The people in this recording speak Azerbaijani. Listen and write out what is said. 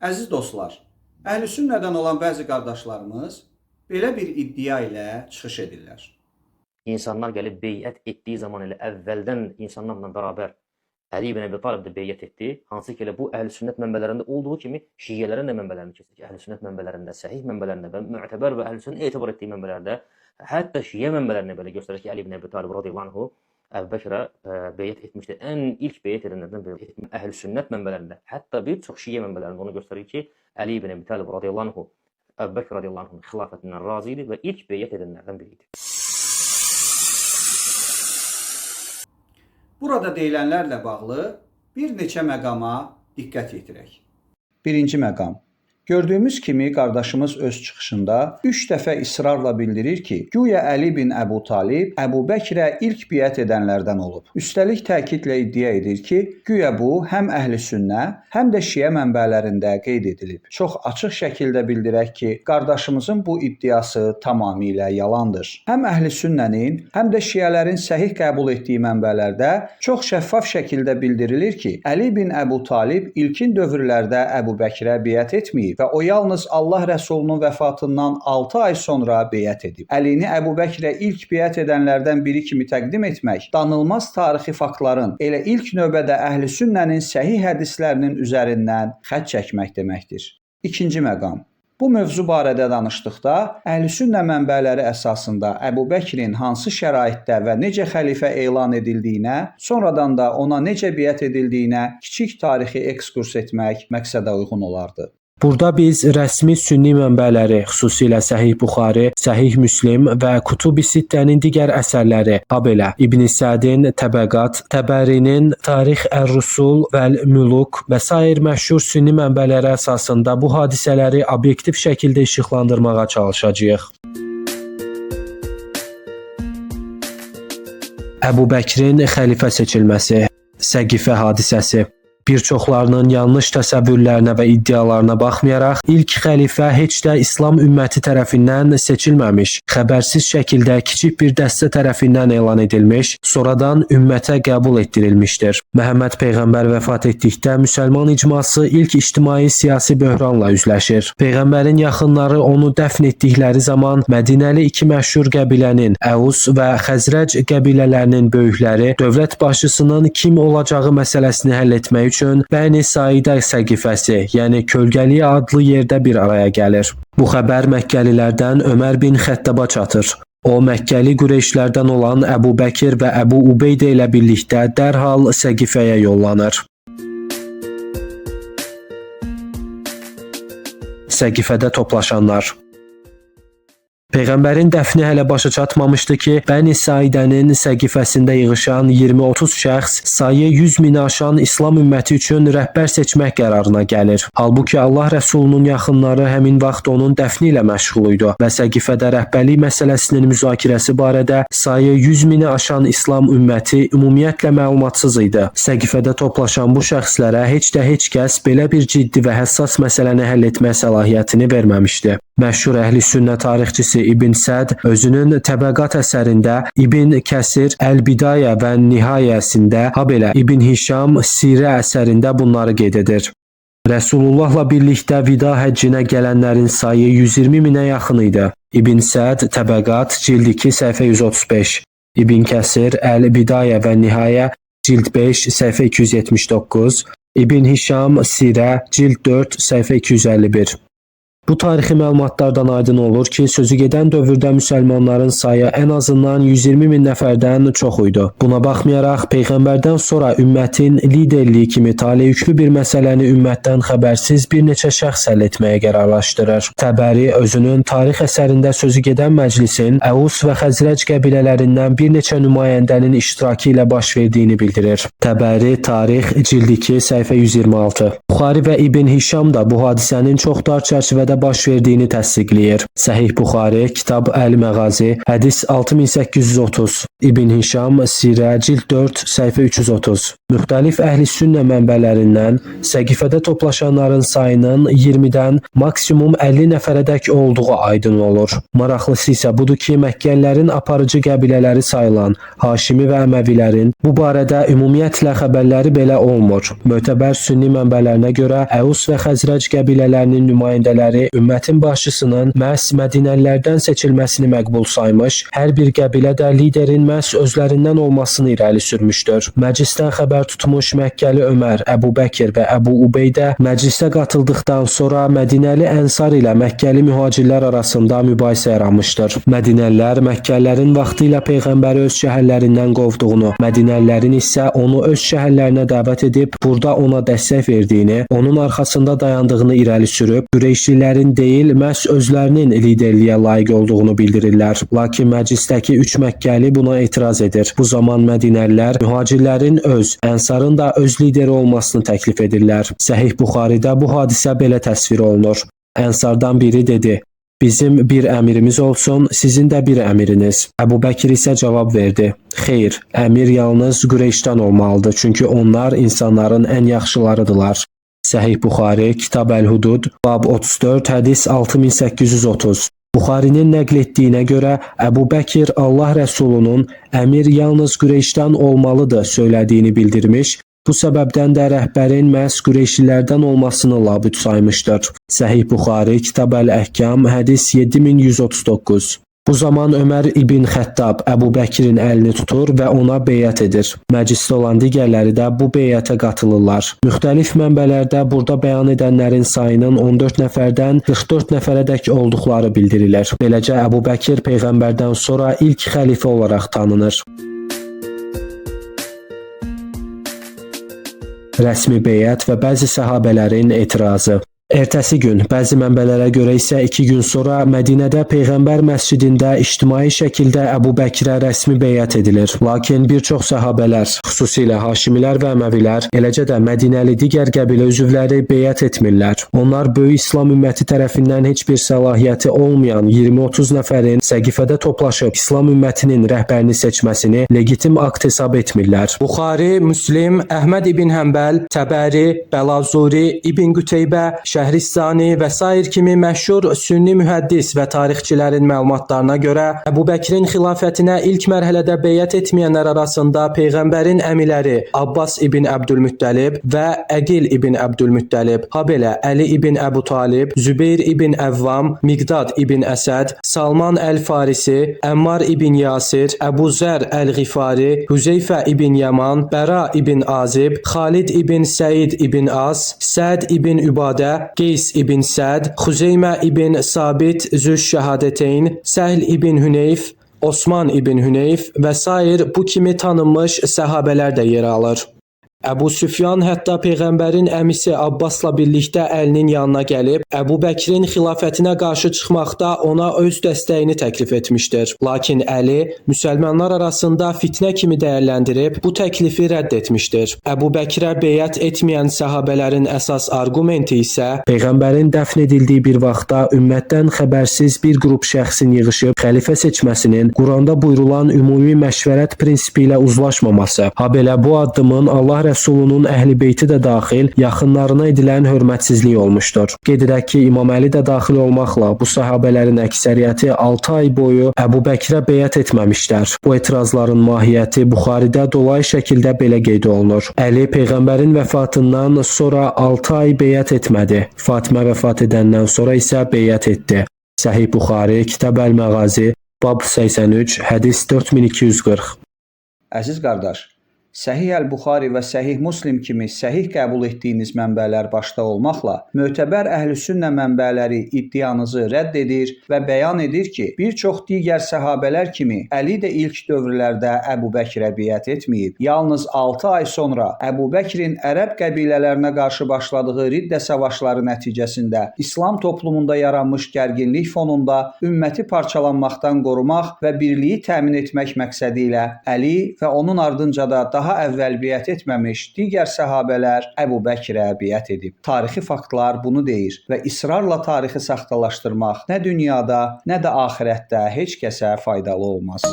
Əziz dostlar, Əhlüsünnədən olan bəzi qardaşlarımız belə bir iddia ilə çıxış edirlər. İnsanlar gəlib beyət etdiyi zaman elə əvvəldən insanlarla bərabər Əli ibn Əbi Talib də beyət etdi. Hansı ki, elə bu Əhl-Sünnət mənbələrində olduğu kimi Şiyyələrin də mənbələrini keçdik. Əhl-Sünnət mənbələrində, səhih mənbələrində və müətəbər və Əhl-Sünnət etibar etdiyi mənbələrdə, hətta Şiyyə mənbələrində belə göstərir ki, Əli ibn Əbi Talib radiyallahu anhu Əbu Bəkrə beyət etmişdi. Ən ilk beyət edənlərdən biri Əhl-Sünnət mənbələrində, hətta bir çox Şiyyə mənbələrində onu göstərir ki, Əli ibn Əbi Talib radiyallahu anhu Əbu Bəkr radiyallahu anhun xilafətindən razı idi və ilk beyət edənlərdən biri idi. Burada deyilənlərlə bağlı bir neçə məqama diqqət yetirək. Birinci məqam. Gördüyümüz kimi qardaşımız öz çıxışında 3 dəfə israrla bildirir ki, güya Əli bin Əbu Talib Əbu Bəkrə ilk biət edənlərdən olub. Üstəlik təkidlə iddia edir ki, güya bu həm Əhl-Sünnə, həm də Şiyə mənbələrində qeyd edilib. Çox açıq şəkildə bildirək ki, qardaşımızın bu iddiası tamamilə yalandır. Həm Əhl-Sünnənin, həm də Şiyələrin səhih qəbul etdiyi mənbələrdə çox şəffaf şəkildə bildirilir ki, Əli bin Əbu Talib ilkin dövrlərdə Əbu Bəkrə biət etməyib və o yalnız Allah Rəsulunun vəfatından 6 ay sonra beyət edib. Əlini Əbu Bəkrə ilk beyət edənlərdən biri kimi təqdim etmək, danılmaz tarixi faktların, elə ilk növbədə Əhl-Sünnənin səhih hədislərinin üzərindən xətt çəkmək deməkdir. İkinci məqam. Bu mövzu barədə danışdıqda Əhl-Sünnə mənbələri əsasında Əbu Bəkrin hansı şəraitdə və necə xəlifə elan edildiyinə, sonradan da ona necə beyət edildiyinə kiçik tarixi ekskurs etmək məqsədə uyğun olardı. Burada biz rəsmi sünni mənbələri, xüsusilə Səhih Buxari, Səhih Müslim və Kutub-i Sittənin digər əsərləri, habelə İbn Sədin Təbəqat, Təbərinin Tarix Ər-Rusul vəl-Müluk və sair məşhur sünni mənbələri əsasında bu hadisələri obyektiv şəkildə işıqlandırmağa çalışacağıq. Əbu Bəkrin xəlifə seçilməsi, Səqifə hadisəsi. Bir çoxlarının yanlış təsəvvürlərinə və iddialarına baxmayaraq, ilk xəlifə heç də İslam ümməti tərəfindən seçilməmiş, xəbərsiz şəkildə kiçik bir dəstə tərəfindən elan edilmiş, sonradan ümmətə qəbul etdirilmişdir. Məhəmməd Peyğəmbər vəfat etdikdə müsəlman icması ilk ictimai siyasi böhranla üzləşir. Peyğəmbərin yaxınları onu dəfn etdikləri zaman Mədinəli iki məşhur qəbilənin, Əvs və Xəzrəc qəbilələrinin böyükləri dövlət başçısının kim olacağı məsələsini həll etmək üçün Bəni Saidə Səqifəsi, yəni kölgəliyə adlı yerdə bir araya gəlir. Bu xəbər Məkkəlilərdən Ömər bin Xəttaba çatır. O, Məkkəli Qureyşlərdən olan Əbu Bəkir və Əbu Ubeydə ilə birlikdə dərhal Səqifəyə yollanır. Səqifədə toplaşanlar. Peyğəmbərin dəfni hələ başa çatmamışdı ki, Bəni Saidənin Səqifəsində yığışan 20-30 şəxs sayı 100 mini aşan İslam ümməti üçün rəhbər seçmək qərarına gəlir. Halbuki Allah Rəsulunun yaxınları həmin vaxt onun dəfni ilə məşğul idi və Səqifədə rəhbərlik məsələsinin müzakirəsi barədə sayı 100 mini aşan İslam ümməti ümumiyyətlə məlumatsız idi. Səqifədə toplaşan bu şəxslərə heç kəs belə bir ciddi və həssas məsələni həll etmək səlahiyyətini verməmişdi. Məşhur Əhl-Sünnə tarixçisi İbn Səd özünün Təbəqat əsərində, İbn Kəsir Əl-Bidayə və Nihayəsində, habelə İbn Hişam Sirə əsərində bunları qeyd edir. Rəsulullahla birlikdə vida həccinə gələnlərin sayı 120 minə yaxın idi. İbn Səd Təbəqat cild 2 səhifə 135, İbn Kəsir Əl-Bidayə və Nihayə cild 5 səhifə 279, İbn Hişam Sirə cild 4 səhifə 251. Bu tarixi məlumatlardan aydın olur ki, sözü gedən dövrdə müsəlmanların sayı ən azından 120 min nəfərdən çox idi. Buna baxmayaraq, Peyğəmbərdən sonra ümmətin liderliyi kimi taleyüklü bir məsələni ümmətdən xəbərsiz bir neçə şəxs həll etməyə qərarlaşdırır. Təbəri özünün tarix əsərində sözü gedən məclisin Əvs və Xəzrəc qəbilələrindən bir neçə nümayəndənin iştirakı ilə baş verdiyini bildirir. Təbəri Tarix cild 2 səhifə 126. Buxari və İbn Hişam da bu hadisənin çox dar çərçivədə baş verdiyini təsdiqləyir. Səhih Buxari, Kitab Əl-Məğazi, hədis 6830, İbn Hişam, Sirə, cild 4, səhifə 330. Müxtəlif əhl-i sünnə mənbələrindən səhifədə toplaşanların sayının 20-dən maksimum 50 nəfərədək olduğu aydın olur. Maraqlısı isə budur ki, Məkkəlilərin aparıcı qəbilələri sayılan Haşimi və Əməvilərin bu barədə ümumiyyətlə xəbərləri belə olmur. Mötəbər sünni mənbələrinə görə Əvs və Xəzrəc qəbilələrinin nümayəndələri ümmətin başçısının məhz Mədinəlilərdən seçilməsini məqbul saymış, hər bir qəbilə də liderin məhz özlərindən olmasını irəli sürmüşdür. Məclisdən xəbər tutmuş Məkkəli Ömər, Əbu Bəkir və Əbu Ubeydə məclisə qatıldıqdan sonra Mədinəli Ənsar ilə Məkkəli mühacirlər arasında mübahisə yaranmışdır. Mədinəlilər Məkkəlilərin vaxtilə Peyğəmbəri öz şəhərlərindən qovduğunu, Mədinəlilərin isə onu öz şəhərlərinə dəvət edib burada ona dəstək verdiyini, onun arxasında dayandığını irəli sürüb, Qureyşlilərin deyil, məhz özlərinin liderliyə layiq olduğunu bildirirlər. Lakin məclisdəki 3 Məkkəli buna etiraz edir. Bu zaman Mədinəlilər mühacirlərin öz, Ənsarın da öz lideri olmasını təklif edirlər. Səhih Buxaridə bu hadisə belə təsvir olunur. Ənsardan biri dedi: "Bizim bir əmirimiz olsun, sizin də bir əmiriniz." Əbu Bəkir isə cavab verdi: "Xeyr, əmir yalnız Qureyşdən olmalıdır, çünki onlar insanların ən yaxşılarıdırlar." Səhih Buxari, Kitab Əl-Hudud, bab 34, hədis 6830. Buxarinin nəql etdiyinə görə Əbu Bəkir Allah Rəsulunun əmir yalnız Qureyşdən olmalıdır söylədiyini bildirmiş, bu səbəbdən də rəhbərin məhz Qureyşlilərdən olmasını labüd saymışdır. Səhih Buxari, Kitab Əl-Əhkam, hədis 7139. Bu zaman Ömər ibn Xəttab Əbu Bəkirin əlini tutur və ona beyət edir. Məclisdə olan digərləri də bu beyətə qatılırlar. Müxtəlif mənbələrdə burada bəyan edənlərin sayının 14 nəfərdən 44 nəfərədək olduqları bildirilir. Beləcə Əbu Bəkir Peyğəmbərdən sonra ilk xəlifə olaraq tanınır. Rəsmi beyət və bəzi səhabələrin etirazı. Ertəsi gün, bəzi mənbələrə görə isə 2 gün sonra Mədinədə Peyğəmbər məscidində ictimai şəkildə Əbu Bəkirə rəsmi beyət edilir. Lakin bir çox səhabələr, xüsusilə Haşimilər və Əməvilər, eləcə də Mədinəli digər qəbilə üzvləri beyət etmirlər. Onlar böyük İslam ümməti tərəfindən heç bir səlahiyyəti olmayan 20-30 nəfərin səqifədə toplaşıb İslam ümmətinin rəhbərini seçməsini legitim akt hesab etmirlər. Buxari, Müslim, Əhməd ibn Həmbəl, Təbəri, Bəlazuri, İbn Qüteybə, Şəhristani və sair kimi məşhur sünni mühəddis və tarixçilərin məlumatlarına görə Əbu Bəkirin xilafətinə ilk mərhələdə beyət etməyənlər arasında Peyğəmbərin əmiləri Abbas ibn Əbdülmüttəlib və Əqil ibn Əbdülmüttəlib, habelə Əli ibn Əbu Talib, Zübeyr ibn Əvvam, Miqdad ibn Əsəd, Salman Əl-Farisi, Əmmar ibn Yasir, Əbu Zər Əl-Ğifari, Hüzeyfə ibn Yaman, Bəra ibn Azib, Xalid ibn Səid ibn As, Səd ibn Übadə, Qeys ibn Səd, Xuzeymə ibn Sabit Züş-Şəhadəteyn, Səhl ibn Hüneyf, Osman ibn Hüneyf və sair bu kimi tanınmış səhabələr də yer alır. Əbu Süfyan hətta Peyğəmbərin əmisi Abbasla birlikdə Əlinin yanına gəlib, Əbu Bəkirin xilafətinə qarşı çıxmaqda ona öz dəstəyini təklif etmişdir. Lakin Əli müsəlmanlar arasında fitnə kimi dəyərləndirib, bu təklifi rədd etmişdir. Əbu Bəkirə beyət etməyən səhabələrin əsas argumenti isə Peyğəmbərin dəfn edildiyi bir vaxtda ümmətdən xəbərsiz bir qrup şəxsin yığışıb xəlifə seçməsinin Quranda buyurulan ümumi məşvərət prinsipi ilə uzlaşmaması, habelə bu addımın Allah Rəsulunun əhl-i-beyti də daxil yaxınlarına edilən hörmətsizlik olmuşdur. Qeyd edək ki, İmam Əli də daxil olmaqla bu səhabələrin əksəriyyəti 6 ay boyu Əbu Bəkirə beyət etməmişlər. Bu etirazların mahiyyəti Buxaridə dolayı şəkildə belə qeyd olunur. Əli Peyğəmbərin vəfatından sonra 6 ay beyət etmədi. Fatimə vəfat edəndən sonra isə beyət etdi. Səhih Buxari, Kitab Əl-Məğazi, bab 83, hədis 4240. Əziz qardaş, Səhih Əl-Buxari və Səhih Muslim kimi səhih qəbul etdiyiniz mənbələr başda olmaqla mötəbər əhl-i-sünnə mənbələri iddianızı rədd edir və bəyan edir ki, bir çox digər səhabələr kimi Əli də ilk dövrlərdə Əbu Bəkirə beyət etməyib. Yalnız 6 ay sonra Əbu Bəkirin ərəb qəbilələrinə qarşı başladığı riddə savaşları nəticəsində İslam toplumunda yaranmış gərginlik fonunda ümməti parçalanmaqdan qorumaq və birliyi təmin etmək məqsədi ilə Əli və onun ardınca da daha əvvəl beyət etməmiş digər səhabələr Əbu Bəkirə beyət edib. Tarixi faktlar bunu deyir və israrla tarixi saxtalaşdırmaq nə dünyada, nə də axirətdə heç kəsə faydalı olmaz.